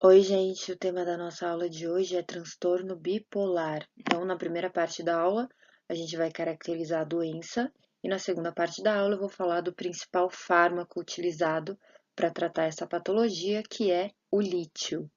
Oi, gente, o tema da nossa aula de hoje é transtorno bipolar. Então, na primeira parte da aula, a gente vai caracterizar a doença e na segunda parte da aula eu vou falar do principal fármaco utilizado para tratar essa patologia, que é o lítio.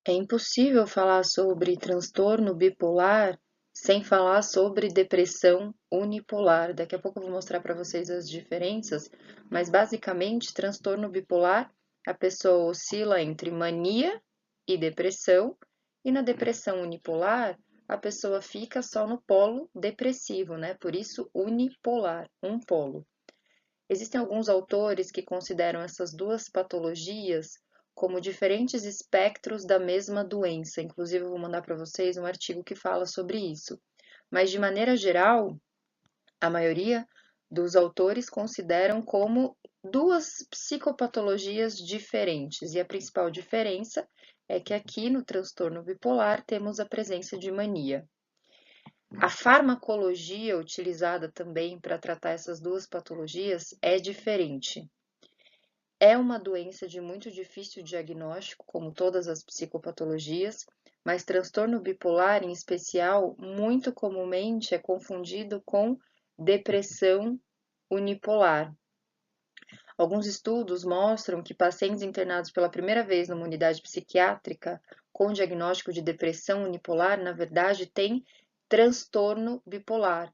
É impossível falar sobre transtorno bipolar sem falar sobre depressão unipolar. Daqui a pouco eu vou mostrar para vocês as diferenças, mas basicamente, transtorno bipolar, a pessoa oscila entre mania e depressão, e na depressão unipolar, a pessoa fica só no polo depressivo, né? Por isso, unipolar, um polo. Existem alguns autores que consideram essas duas patologias como diferentes espectros da mesma doença. Inclusive, eu vou mandar para vocês um artigo que fala sobre isso. Mas, de maneira geral, a maioria dos autores consideram como duas psicopatologias diferentes. E a principal diferença é que aqui no transtorno bipolar temos a presença de mania. A farmacologia utilizada também para tratar essas duas patologias é diferente. É uma doença de muito difícil diagnóstico, como todas as psicopatologias, mas transtorno bipolar, em especial, muito comumente é confundido com depressão unipolar. Alguns estudos mostram que pacientes internados pela primeira vez numa unidade psiquiátrica com diagnóstico de depressão unipolar, na verdade, têm transtorno bipolar.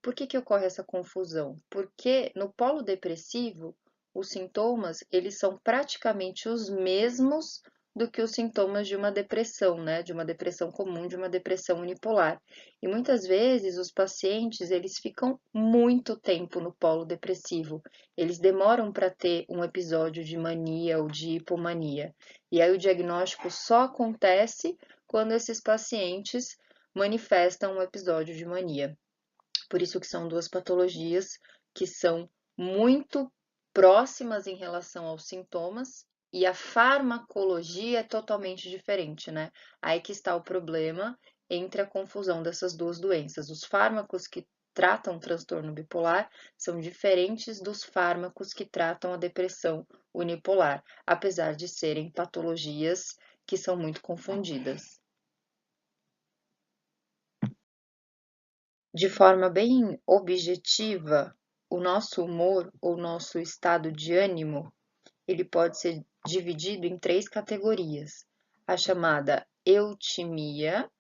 Por que ocorre essa confusão? Porque no polo depressivo, os sintomas eles são praticamente os mesmos do que os sintomas de uma depressão, né? De uma depressão comum, de uma depressão unipolar. E muitas vezes os pacientes eles ficam muito tempo no polo depressivo. Eles demoram para ter um episódio de mania ou de hipomania. E aí o diagnóstico só acontece quando esses pacientes manifestam um episódio de mania. Por isso que são duas patologias que são muito próximas em relação aos sintomas e a farmacologia é totalmente diferente, né? Aí que está o problema entre a confusão dessas duas doenças. Os fármacos que tratam o transtorno bipolar são diferentes dos fármacos que tratam a depressão unipolar, apesar de serem patologias que são muito confundidas. De forma bem objetiva, o nosso humor ou nosso estado de ânimo, ele pode ser dividido em três categorias. A chamada eutimia,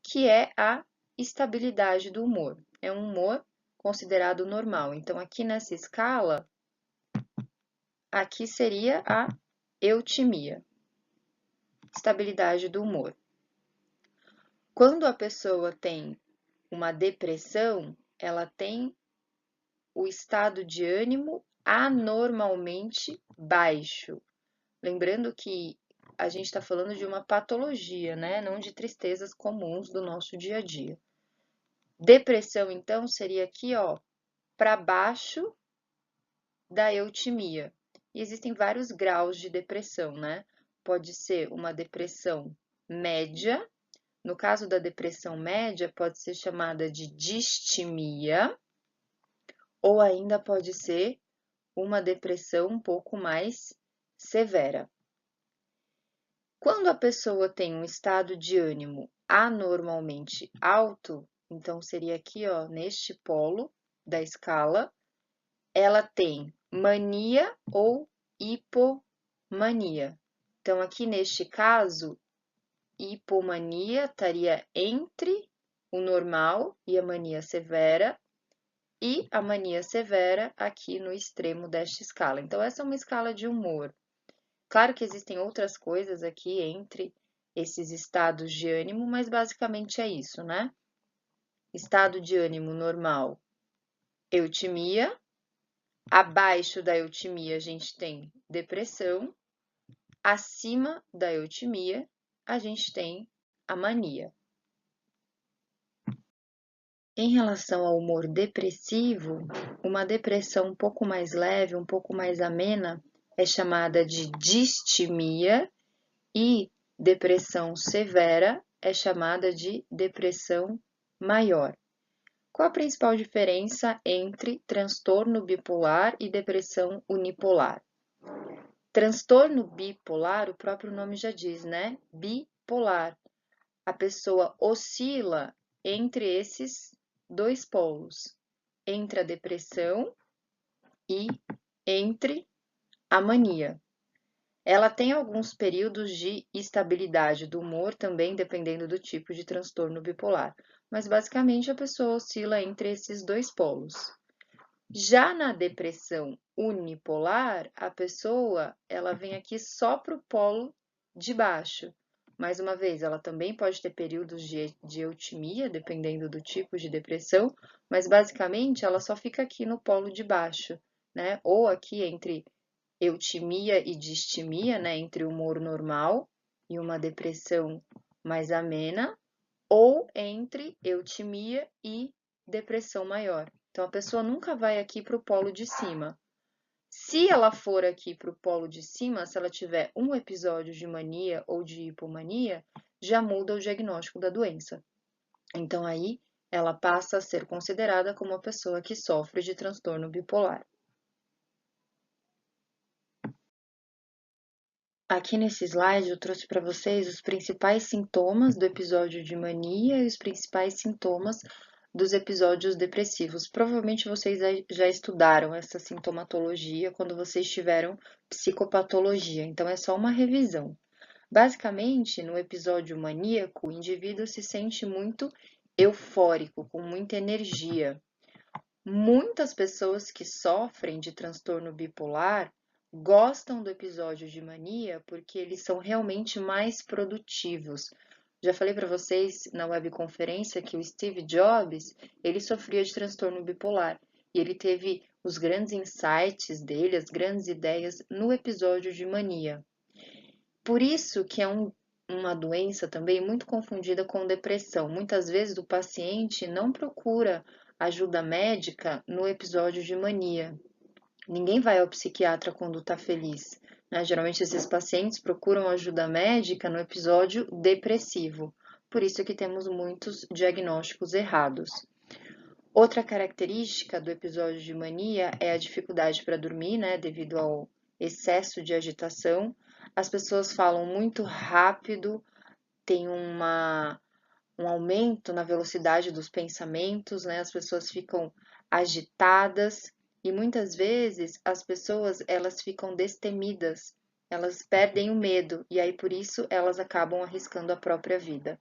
que é a estabilidade do humor. É um humor considerado normal. Então, aqui nessa escala, aqui seria a eutimia, estabilidade do humor. Quando a pessoa tem uma depressão, ela tem o estado de ânimo anormalmente baixo. Lembrando que a gente está falando de uma patologia, né? Não de tristezas comuns do nosso dia a dia. Depressão, então, seria aqui, ó, para baixo da eutimia. E existem vários graus de depressão, né? Pode ser uma depressão média. No caso da depressão média, pode ser chamada de distimia, ou ainda pode ser uma depressão um pouco mais severa. Quando a pessoa tem um estado de ânimo anormalmente alto, então seria aqui, ó, neste polo da escala, ela tem mania ou hipomania. Então, aqui neste caso, hipomania estaria entre o normal e a mania severa, e a mania severa aqui no extremo desta escala. Então, essa é uma escala de humor. Claro que existem outras coisas aqui entre esses estados de ânimo, mas basicamente é isso, né? Estado de ânimo normal, eutimia. Abaixo da eutimia, a gente tem depressão. Acima da eutimia, a gente tem a mania. Em relação ao humor depressivo, uma depressão um pouco mais leve, um pouco mais amena, é chamada de distimia, e depressão severa é chamada de depressão maior. Qual a principal diferença entre transtorno bipolar e depressão unipolar? Transtorno bipolar, o próprio nome já diz, né? Bipolar. A pessoa oscila entre esses dois polos, entre a depressão e entre a mania. Ela tem alguns períodos de estabilidade do humor também, dependendo do tipo de transtorno bipolar, mas basicamente a pessoa oscila entre esses dois polos. Já na depressão unipolar, a pessoa ela vem aqui só para o polo de baixo. Mais uma vez, ela também pode ter períodos de eutimia, dependendo do tipo de depressão, mas basicamente ela só fica aqui no polo de baixo, né? Ou aqui entre eutimia e distimia, né? Entre o humor normal e uma depressão mais amena, ou entre eutimia e depressão maior. Então, a pessoa nunca vai aqui para o polo de cima. Se ela for aqui para o polo de cima, se ela tiver um episódio de mania ou de hipomania, já muda o diagnóstico da doença. Então, aí ela passa a ser considerada como uma pessoa que sofre de transtorno bipolar. Aqui nesse slide eu trouxe para vocês os principais sintomas do episódio de mania e os principais sintomas dos episódios depressivos. Provavelmente vocês já estudaram essa sintomatologia quando vocês tiveram psicopatologia, então é só uma revisão. Basicamente, no episódio maníaco, o indivíduo se sente muito eufórico, com muita energia. Muitas pessoas que sofrem de transtorno bipolar gostam do episódio de mania porque eles são realmente mais produtivos. Já falei para vocês na webconferência que o Steve Jobs, ele sofria de transtorno bipolar e ele teve os grandes insights dele, as grandes ideias no episódio de mania. Por isso que é uma doença também muito confundida com depressão. Muitas vezes o paciente não procura ajuda médica no episódio de mania. Ninguém vai ao psiquiatra quando está feliz, né? Geralmente esses pacientes procuram ajuda médica no episódio depressivo. Por isso que temos muitos diagnósticos errados. Outra característica do episódio de mania é a dificuldade para dormir, né? Devido ao excesso de agitação. As pessoas falam muito rápido, tem um aumento na velocidade dos pensamentos, né? As pessoas ficam agitadas e muitas vezes as pessoas elas ficam destemidas, elas perdem o medo e aí por isso elas acabam arriscando a própria vida.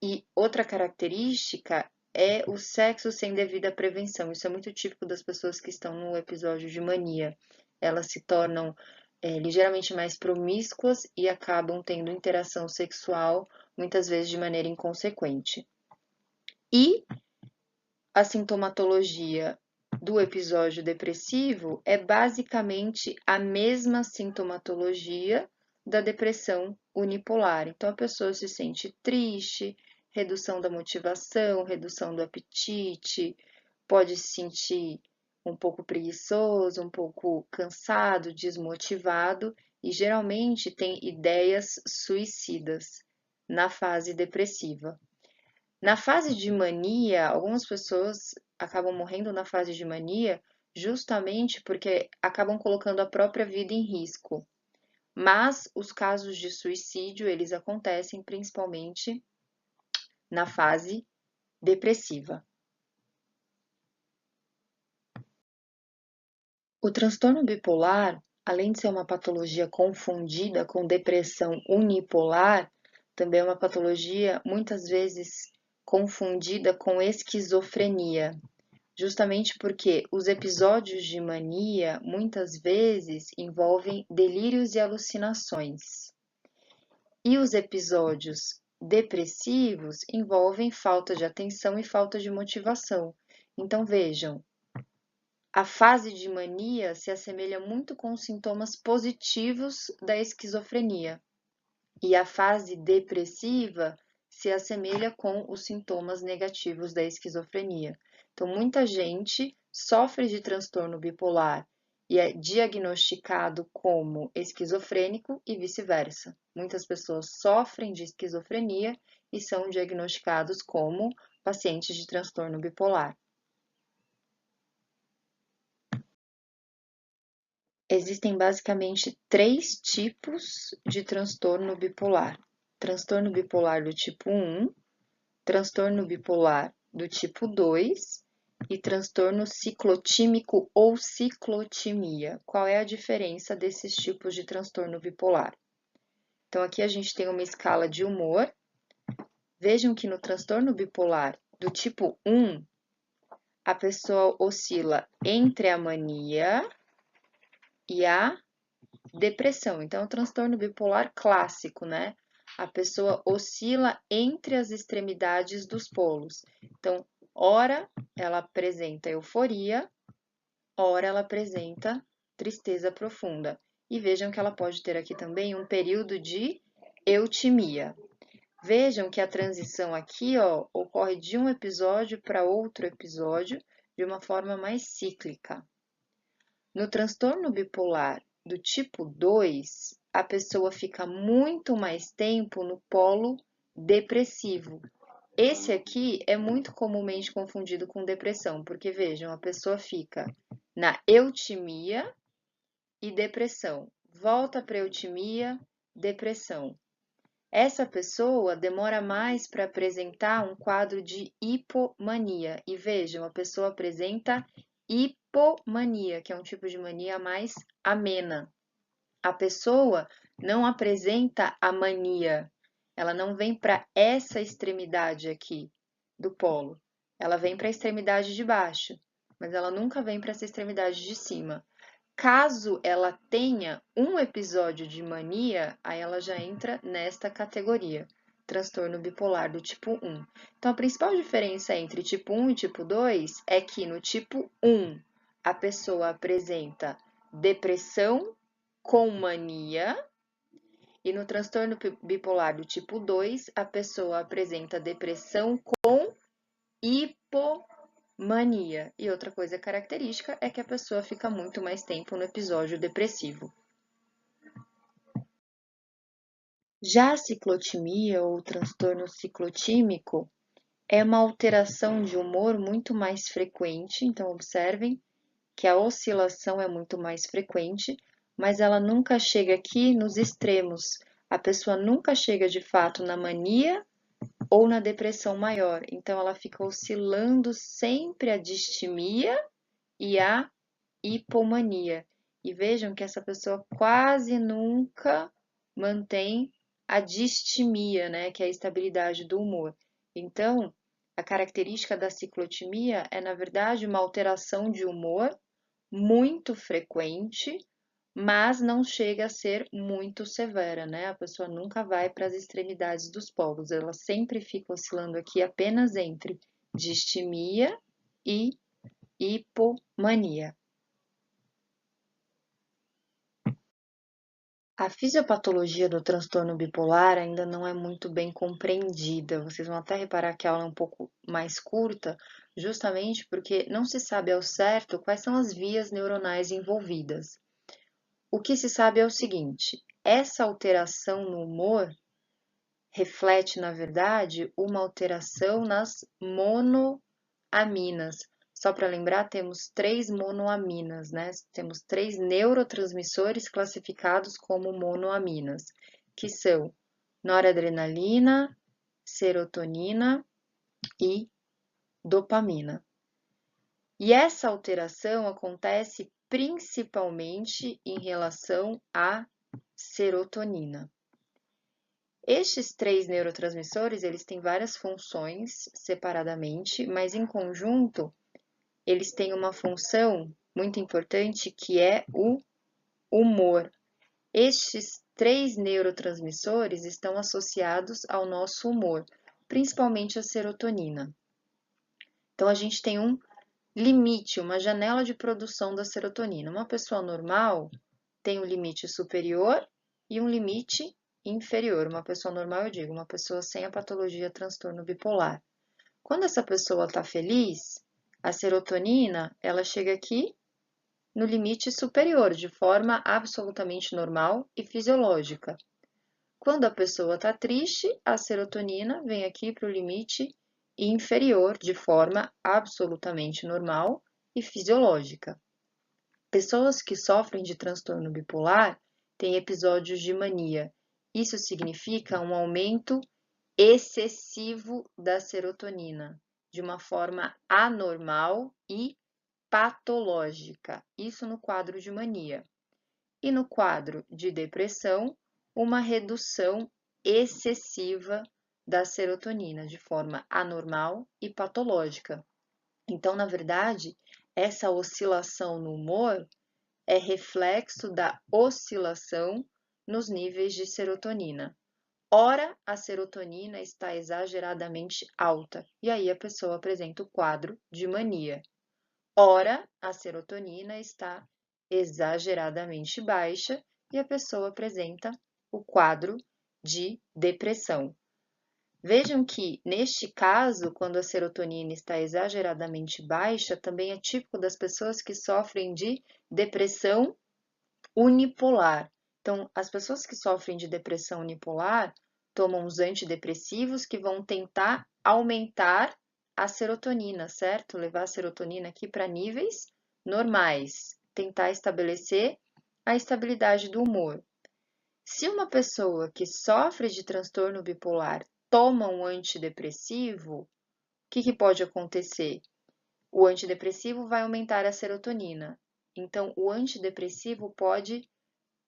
E outra característica é o sexo sem devida prevenção. Isso é muito típico das pessoas que estão no episódio de mania. Elas se tornam ligeiramente mais promíscuas e acabam tendo interação sexual, muitas vezes de maneira inconsequente. E a sintomatologia do episódio depressivo é basicamente a mesma sintomatologia da depressão unipolar. Então, a pessoa se sente triste, redução da motivação, redução do apetite, pode se sentir um pouco preguiçoso, um pouco cansado, desmotivado e geralmente tem ideias suicidas na fase depressiva. Na fase de mania, algumas pessoas acabam morrendo na fase de mania justamente porque acabam colocando a própria vida em risco. Mas os casos de suicídio, eles acontecem principalmente na fase depressiva. O transtorno bipolar, além de ser uma patologia confundida com depressão unipolar, também é uma patologia muitas vezes confundida com esquizofrenia, justamente porque os episódios de mania muitas vezes envolvem delírios e alucinações. E os episódios depressivos envolvem falta de atenção e falta de motivação. Então vejam, a fase de mania se assemelha muito com os sintomas positivos da esquizofrenia, e a fase depressiva se assemelha com os sintomas negativos da esquizofrenia. Então, muita gente sofre de transtorno bipolar e é diagnosticado como esquizofrênico e vice-versa. Muitas pessoas sofrem de esquizofrenia e são diagnosticados como pacientes de transtorno bipolar. Existem basicamente 3 tipos de transtorno bipolar. Transtorno bipolar do tipo 1, transtorno bipolar do tipo 2 e transtorno ciclotímico ou ciclotimia. Qual é a diferença desses tipos de transtorno bipolar? Então, aqui a gente tem uma escala de humor. Vejam que no transtorno bipolar do tipo 1, a pessoa oscila entre a mania e a depressão. Então, é um transtorno bipolar clássico, né? A pessoa oscila entre as extremidades dos polos. Então, ora ela apresenta euforia, ora ela apresenta tristeza profunda. E vejam que ela pode ter aqui também um período de eutimia. Vejam que a transição aqui, ó, ocorre de um episódio para outro episódio de uma forma mais cíclica. No transtorno bipolar do tipo 2, a pessoa fica muito mais tempo no polo depressivo. Esse aqui é muito comumente confundido com depressão, porque vejam, a pessoa fica na eutimia e depressão, volta para eutimia, depressão. Essa pessoa demora mais para apresentar um quadro de hipomania. E vejam, a pessoa apresenta hipomania, que é um tipo de mania mais amena. A pessoa não apresenta a mania, ela não vem para essa extremidade aqui do polo. Ela vem para a extremidade de baixo, mas ela nunca vem para essa extremidade de cima. Caso ela tenha um episódio de mania, aí ela já entra nesta categoria, transtorno bipolar do tipo 1. Então, a principal diferença entre tipo 1 e tipo 2 é que no tipo 1 a pessoa apresenta depressão com mania, e no transtorno bipolar do tipo 2 a pessoa apresenta depressão com hipomania. E outra coisa característica é que a pessoa fica muito mais tempo no episódio depressivo. Já a ciclotimia ou transtorno ciclotímico é uma alteração de humor muito mais frequente, então observem que a oscilação é muito mais frequente, mas ela nunca chega aqui nos extremos. A pessoa nunca chega de fato na mania ou na depressão maior, então ela fica oscilando sempre a distimia e a hipomania. E vejam que essa pessoa quase nunca mantém a distimia, né, que é a estabilidade do humor. Então, a característica da ciclotimia é, na verdade, uma alteração de humor muito frequente, mas não chega a ser muito severa, né? A pessoa nunca vai para as extremidades dos polos, ela sempre fica oscilando aqui apenas entre distimia e hipomania. A fisiopatologia do transtorno bipolar ainda não é muito bem compreendida. Vocês vão até reparar que a aula é um pouco mais curta, justamente porque não se sabe ao certo quais são as vias neuronais envolvidas. O que se sabe é o seguinte: essa alteração no humor reflete, na verdade, uma alteração nas monoaminas. Só para lembrar, temos 3 monoaminas, né? Temos 3 neurotransmissores classificados como monoaminas, que são noradrenalina, serotonina e dopamina. E essa alteração acontece principalmente em relação à serotonina. Estes 3 neurotransmissores, eles têm várias funções separadamente, mas em conjunto, eles têm uma função muito importante que é o humor. Estes 3 neurotransmissores estão associados ao nosso humor, principalmente a serotonina. Então, a gente tem um limite, uma janela de produção da serotonina. Uma pessoa normal tem um limite superior e um limite inferior. Uma pessoa normal, eu digo, uma pessoa sem a patologia transtorno bipolar. Quando essa pessoa está feliz, a serotonina, ela chega aqui no limite superior, de forma absolutamente normal e fisiológica. Quando a pessoa está triste, a serotonina vem aqui para o limite inferior, de forma absolutamente normal e fisiológica. Pessoas que sofrem de transtorno bipolar têm episódios de mania. Isso significa um aumento excessivo da serotonina, de uma forma anormal e patológica. Isso no quadro de mania. E no quadro de depressão, uma redução excessiva da serotonina, de forma anormal e patológica. Então, na verdade, essa oscilação no humor é reflexo da oscilação nos níveis de serotonina. Ora, a serotonina está exageradamente alta, e aí a pessoa apresenta o quadro de mania. Ora, a serotonina está exageradamente baixa e a pessoa apresenta o quadro de depressão. Vejam que, neste caso, quando a serotonina está exageradamente baixa, também é típico das pessoas que sofrem de depressão unipolar. Então, as pessoas que sofrem de depressão unipolar tomam os antidepressivos que vão tentar aumentar a serotonina, certo? Levar a serotonina aqui para níveis normais, tentar estabelecer a estabilidade do humor. Se uma pessoa que sofre de transtorno bipolar toma um antidepressivo, o que pode acontecer? O antidepressivo vai aumentar a serotonina. Então, o antidepressivo pode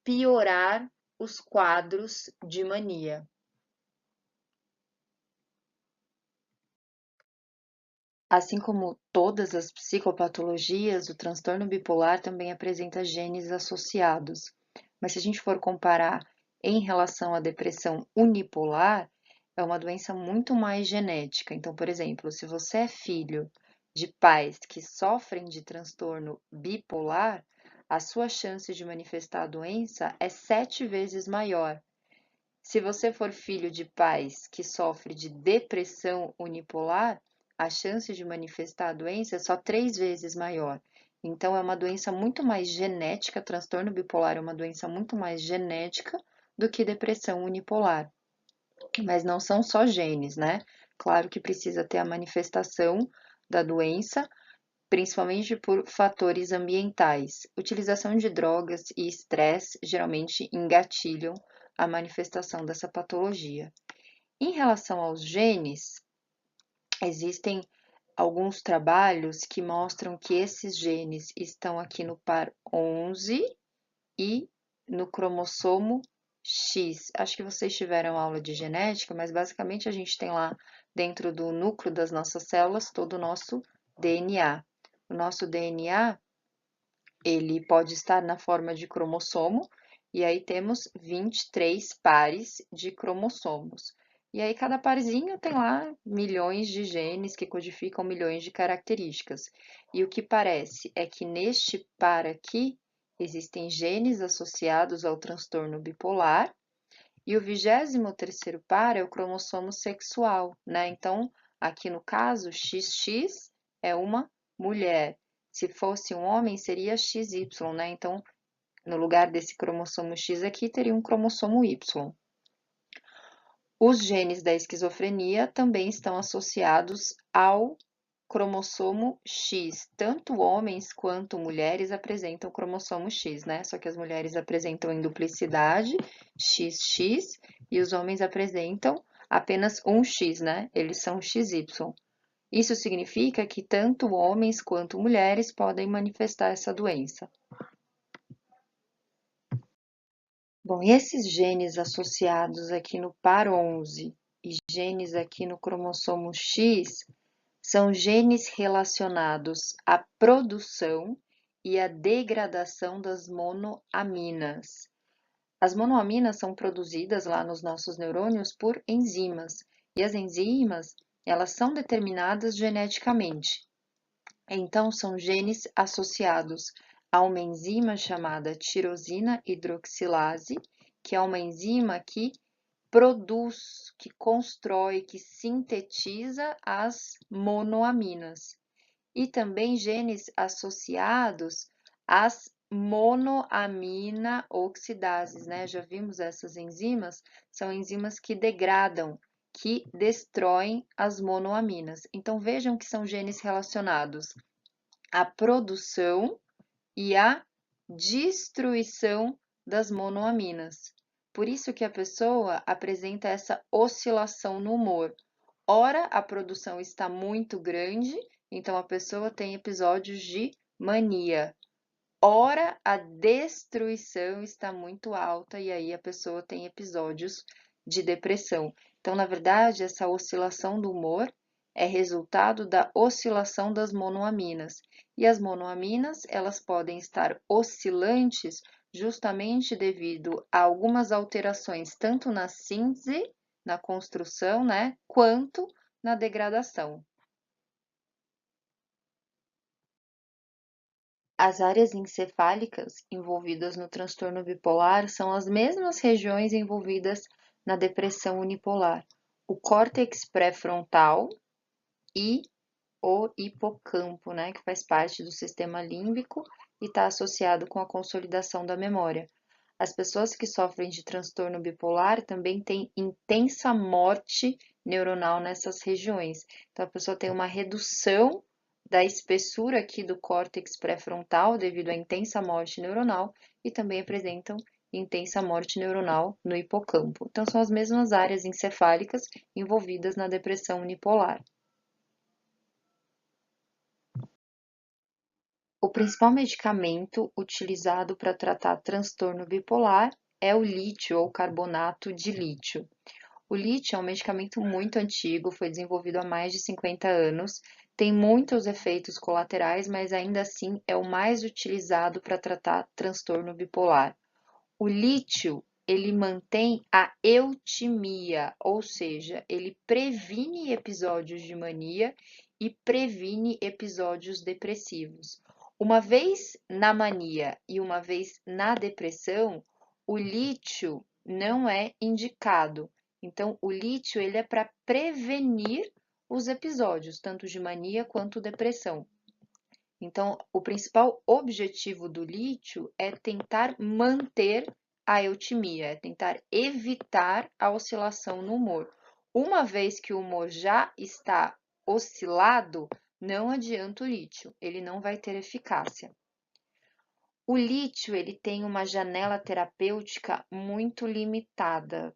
piorar os quadros de mania. Assim como todas as psicopatologias, o transtorno bipolar também apresenta genes associados. Mas se a gente for comparar em relação à depressão unipolar, é uma doença muito mais genética. Então, por exemplo, se você é filho de pais que sofrem de transtorno bipolar, a sua chance de manifestar a doença é 7 vezes maior. Se você for filho de pais que sofrem de depressão unipolar, a chance de manifestar a doença é só 3 vezes maior. Então, é uma doença muito mais genética, transtorno bipolar é uma doença muito mais genética do que depressão unipolar. Mas não são só genes, né? Claro que precisa ter a manifestação da doença, principalmente por fatores ambientais. Utilização de drogas e estresse geralmente engatilham a manifestação dessa patologia. Em relação aos genes, existem alguns trabalhos que mostram que esses genes estão aqui no par 11 e no cromossomo X. Acho que vocês tiveram aula de genética, mas basicamente a gente tem lá dentro do núcleo das nossas células todo o nosso DNA. O nosso DNA, ele pode estar na forma de cromossomo, e aí temos 23 pares de cromossomos. E aí cada parzinho tem lá milhões de genes que codificam milhões de características. E o que parece é que neste par aqui existem genes associados ao transtorno bipolar, e o 23º par é o cromossomo sexual, né? Então, aqui no caso, XX é uma mulher. Se fosse um homem, seria XY, né? Então, no lugar desse cromossomo X aqui, teria um cromossomo Y. Os genes da esquizofrenia também estão associados ao cromossomo X. Tanto homens quanto mulheres apresentam cromossomo X, né? Só que as mulheres apresentam em duplicidade, XX, e os homens apresentam apenas um X, né? Eles são XY. Isso significa que tanto homens quanto mulheres podem manifestar essa doença. Bom, e esses genes associados aqui no par 11 e genes aqui no cromossomo X são genes relacionados à produção e à degradação das monoaminas. As monoaminas são produzidas lá nos nossos neurônios por enzimas, e as enzimas, elas são determinadas geneticamente. Então, são genes associados a uma enzima chamada tirosina hidroxilase, que é uma enzima que produz, que constrói, que sintetiza as monoaminas. E também genes associados às monoamina oxidases, né? Já vimos essas enzimas, são enzimas que degradam, que destroem as monoaminas. Então vejam que são genes relacionados à produção e à destruição das monoaminas. Por isso que a pessoa apresenta essa oscilação no humor. Ora, a produção está muito grande, então a pessoa tem episódios de mania. Ora, a destruição está muito alta e aí a pessoa tem episódios de depressão. Então, na verdade, essa oscilação do humor é resultado da oscilação das monoaminas. E as monoaminas, elas podem estar oscilantes justamente devido a algumas alterações tanto na síntese, na construção, né, quanto na degradação. As áreas encefálicas envolvidas no transtorno bipolar são as mesmas regiões envolvidas na depressão unipolar: o córtex pré-frontal e o hipocampo, né, que faz parte do sistema límbico e está associado com a consolidação da memória. As pessoas que sofrem de transtorno bipolar também têm intensa morte neuronal nessas regiões. Então, a pessoa tem uma redução da espessura aqui do córtex pré-frontal devido à intensa morte neuronal e também apresentam intensa morte neuronal no hipocampo. Então, são as mesmas áreas encefálicas envolvidas na depressão unipolar. O principal medicamento utilizado para tratar transtorno bipolar é o lítio ou carbonato de lítio. O lítio é um medicamento muito antigo, foi desenvolvido há mais de 50 anos, tem muitos efeitos colaterais, mas ainda assim é o mais utilizado para tratar transtorno bipolar. O lítio, ele mantém a eutimia, ou seja, ele previne episódios de mania e previne episódios depressivos. Uma vez na mania e uma vez na depressão, o lítio não é indicado. Então, o lítio ele é para prevenir os episódios, tanto de mania quanto depressão. Então, o principal objetivo do lítio é tentar manter a eutimia, é tentar evitar a oscilação no humor. Uma vez que o humor já está oscilado, não adianta o lítio, ele não vai ter eficácia. O lítio ele tem uma janela terapêutica muito limitada.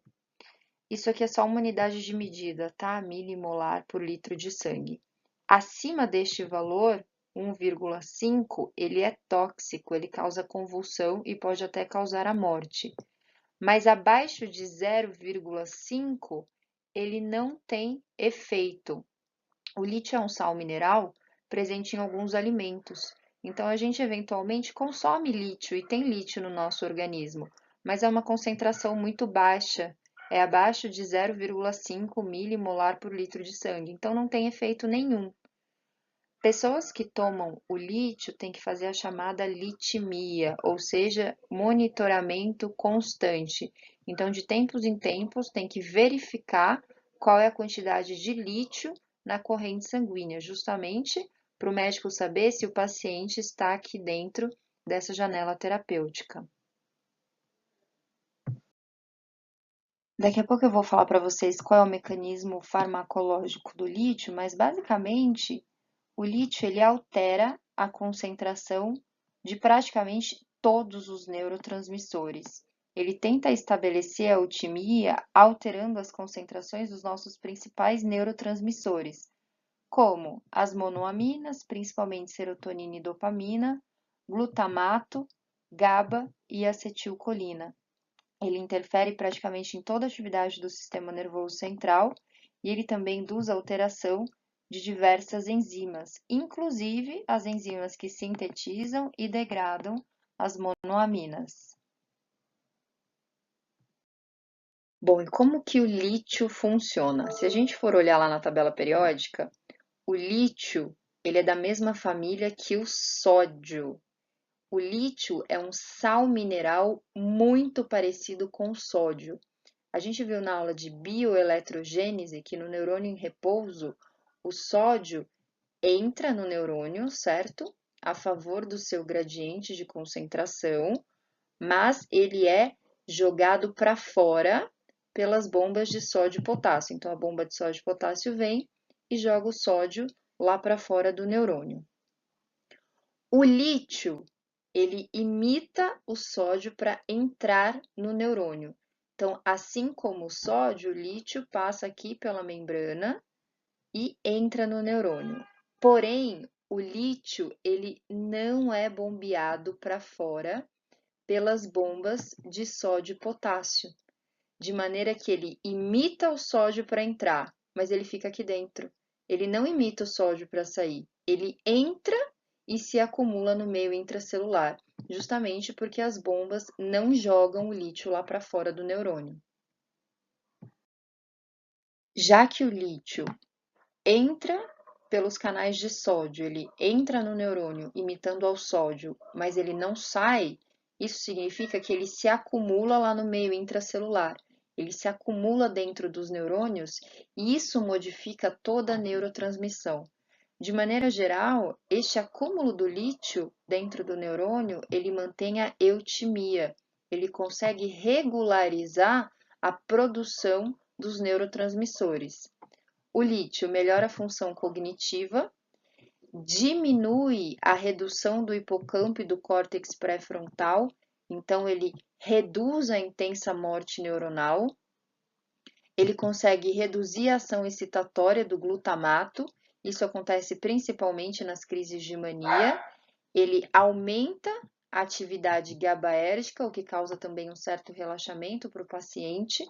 Isso aqui é só uma unidade de medida, tá? Milimolar por litro de sangue. Acima deste valor, 1,5, ele é tóxico, ele causa convulsão e pode até causar a morte. Mas abaixo de 0,5, ele não tem efeito. O lítio é um sal mineral presente em alguns alimentos. Então, a gente eventualmente consome lítio e tem lítio no nosso organismo, mas é uma concentração muito baixa, é abaixo de 0,5 milimolar por litro de sangue, então não tem efeito nenhum. Pessoas que tomam o lítio têm que fazer a chamada litimia, ou seja, monitoramento constante. Então, de tempos em tempos, tem que verificar qual é a quantidade de lítio na corrente sanguínea, justamente para o médico saber se o paciente está aqui dentro dessa janela terapêutica. Daqui a pouco eu vou falar para vocês qual é o mecanismo farmacológico do lítio, mas basicamente o lítio ele altera a concentração de praticamente todos os neurotransmissores. Ele tenta estabelecer a eutimia alterando as concentrações dos nossos principais neurotransmissores, como as monoaminas, principalmente serotonina e dopamina, glutamato, GABA e acetilcolina. Ele interfere praticamente em toda a atividade do sistema nervoso central e ele também induz a alteração de diversas enzimas, inclusive as enzimas que sintetizam e degradam as monoaminas. Bom, e como que o lítio funciona? Se a gente for olhar lá na tabela periódica, o lítio ele é da mesma família que o sódio. O lítio é um sal mineral muito parecido com o sódio. A gente viu na aula de bioeletrogênese que no neurônio em repouso, o sódio entra no neurônio, certo? A favor do seu gradiente de concentração, mas ele é jogado para fora pelas bombas de sódio e potássio. Então, a bomba de sódio e potássio vem e joga o sódio lá para fora do neurônio. O lítio, ele imita o sódio para entrar no neurônio. Então, assim como o sódio, o lítio passa aqui pela membrana e entra no neurônio. Porém, o lítio ele não é bombeado para fora pelas bombas de sódio e potássio, de maneira que ele imita o sódio para entrar, mas ele fica aqui dentro. Ele não imita o sódio para sair, ele entra e se acumula no meio intracelular, justamente porque as bombas não jogam o lítio lá para fora do neurônio. Já que o lítio entra pelos canais de sódio, ele entra no neurônio imitando ao sódio, mas ele não sai, isso significa que ele se acumula lá no meio intracelular. Ele se acumula dentro dos neurônios e isso modifica toda a neurotransmissão. De maneira geral, este acúmulo do lítio dentro do neurônio, ele mantém a eutimia. Ele consegue regularizar a produção dos neurotransmissores. O lítio melhora a função cognitiva, diminui a redução do hipocampo e do córtex pré-frontal, então ele reduz a intensa morte neuronal, ele consegue reduzir a ação excitatória do glutamato, isso acontece principalmente nas crises de mania, ele aumenta a atividade GABAérgica, o que causa também um certo relaxamento para o paciente.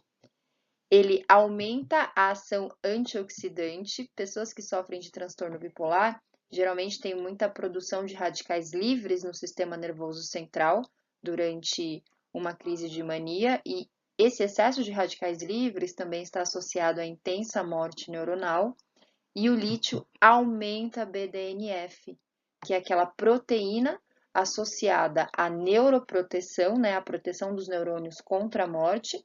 Ele aumenta a ação antioxidante. Pessoas que sofrem de transtorno bipolar geralmente têm muita produção de radicais livres no sistema nervoso central durante uma crise de mania e esse excesso de radicais livres também está associado à intensa morte neuronal e o lítio aumenta a BDNF, que é aquela proteína associada à neuroproteção, né, a proteção dos neurônios contra a morte,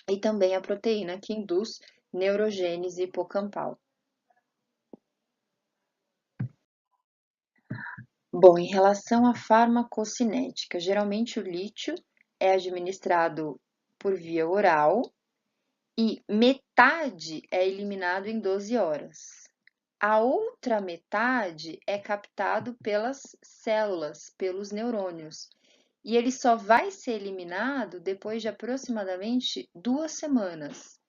e também a proteína que induz neurogênese hipocampal. Bom, em relação à farmacocinética, geralmente o lítio é administrado por via oral e metade é eliminado em 12 horas. A outra metade é captado pelas células, pelos neurônios, e ele só vai ser eliminado depois de aproximadamente 2 semanas.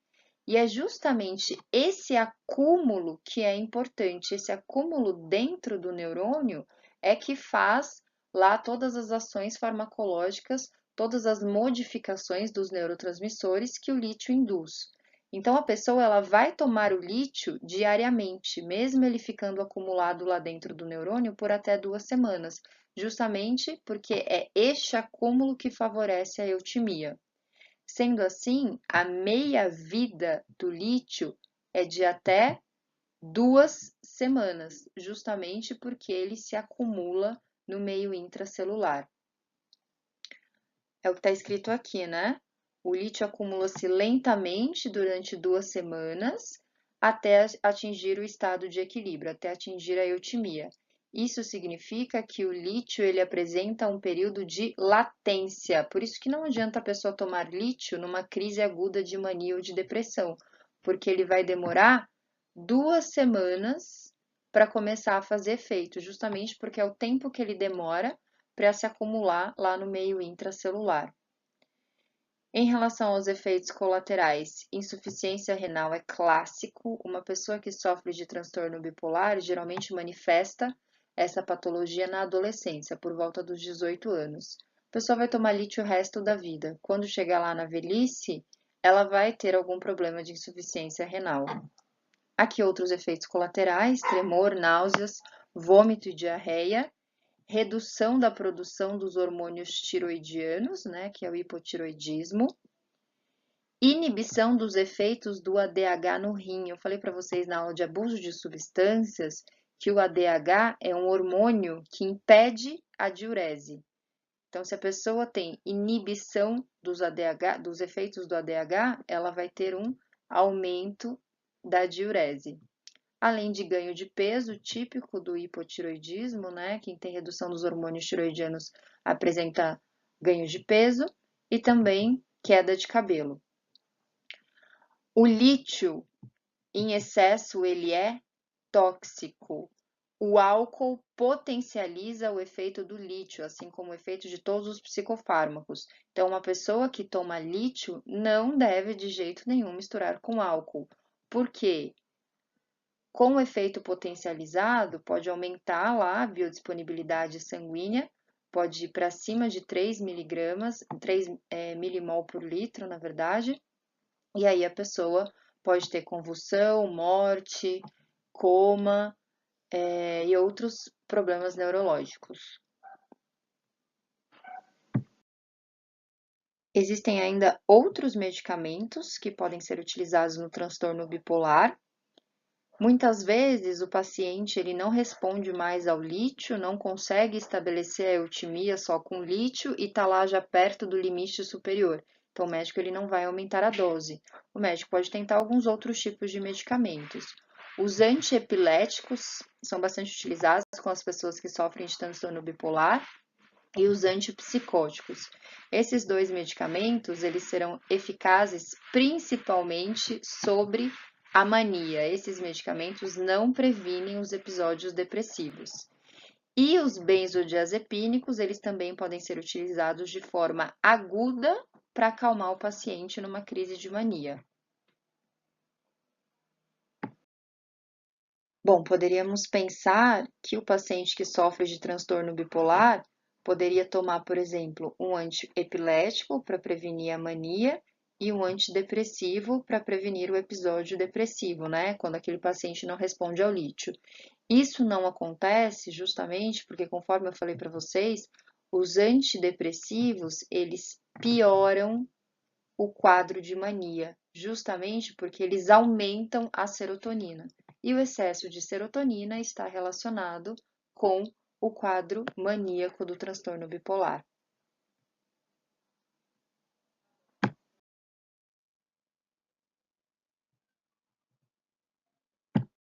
E é justamente esse acúmulo que é importante, esse acúmulo dentro do neurônio é que faz lá todas as ações farmacológicas, todas as modificações dos neurotransmissores que o lítio induz. Então a pessoa ela vai tomar o lítio diariamente, mesmo ele ficando acumulado lá dentro do neurônio por até 2 semanas, justamente porque é este acúmulo que favorece a eutimia. Sendo assim, a meia-vida do lítio é de até 2 semanas, justamente porque ele se acumula no meio intracelular. É o que está escrito aqui, né? O lítio acumula-se lentamente durante 2 semanas até atingir o estado de equilíbrio, até atingir a eutimia. Isso significa que o lítio ele apresenta um período de latência, por isso que não adianta a pessoa tomar lítio numa crise aguda de mania ou de depressão, porque ele vai demorar 2 semanas para começar a fazer efeito, justamente porque é o tempo que ele demora para se acumular lá no meio intracelular. Em relação aos efeitos colaterais, insuficiência renal é clássico. Uma pessoa que sofre de transtorno bipolar geralmente manifesta essa patologia na adolescência, por volta dos 18 anos. A pessoa vai tomar lítio o resto da vida. Quando chegar lá na velhice, ela vai ter algum problema de insuficiência renal. Aqui outros efeitos colaterais: tremor, náuseas, vômito e diarreia, redução da produção dos hormônios tiroidianos, né, que é o hipotiroidismo, inibição dos efeitos do ADH no rim. Eu falei para vocês na aula de abuso de substâncias que o ADH é um hormônio que impede a diurese. Então, se a pessoa tem inibição dos ADH, dos efeitos do ADH, ela vai ter um aumento da diurese. Além de ganho de peso, típico do hipotiroidismo, né? Quem tem redução dos hormônios tiroidianos apresenta ganho de peso e também queda de cabelo. O lítio em excesso ele é tóxico. O álcool potencializa o efeito do lítio, assim como o efeito de todos os psicofármacos. Então, uma pessoa que toma lítio não deve de jeito nenhum misturar com álcool. Por quê? Com o efeito potencializado, pode aumentar lá a biodisponibilidade sanguínea, pode ir para cima de 3 miligramas, 3 milimol por litro, na verdade, e aí a pessoa pode ter convulsão, morte, coma, e outros problemas neurológicos. Existem ainda outros medicamentos que podem ser utilizados no transtorno bipolar. Muitas vezes o paciente ele não responde mais ao lítio, não consegue estabelecer a eutimia só com lítio e está lá já perto do limite superior. Então o médico ele não vai aumentar a dose. O médico pode tentar alguns outros tipos de medicamentos. Os antiepiléticos são bastante utilizados com as pessoas que sofrem de transtorno bipolar e os antipsicóticos. Esses dois medicamentos, eles serão eficazes principalmente sobre a mania. Esses medicamentos não previnem os episódios depressivos. E os benzodiazepínicos, eles também podem ser utilizados de forma aguda para acalmar o paciente numa crise de mania. Bom, poderíamos pensar que o paciente que sofre de transtorno bipolar poderia tomar, por exemplo, um antiepilético para prevenir a mania e um antidepressivo para prevenir o episódio depressivo, né? Quando aquele paciente não responde ao lítio. Isso não acontece justamente porque, conforme eu falei para vocês, os antidepressivos, eles pioram o quadro de mania, justamente porque eles aumentam a serotonina. E o excesso de serotonina está relacionado com o quadro maníaco do transtorno bipolar.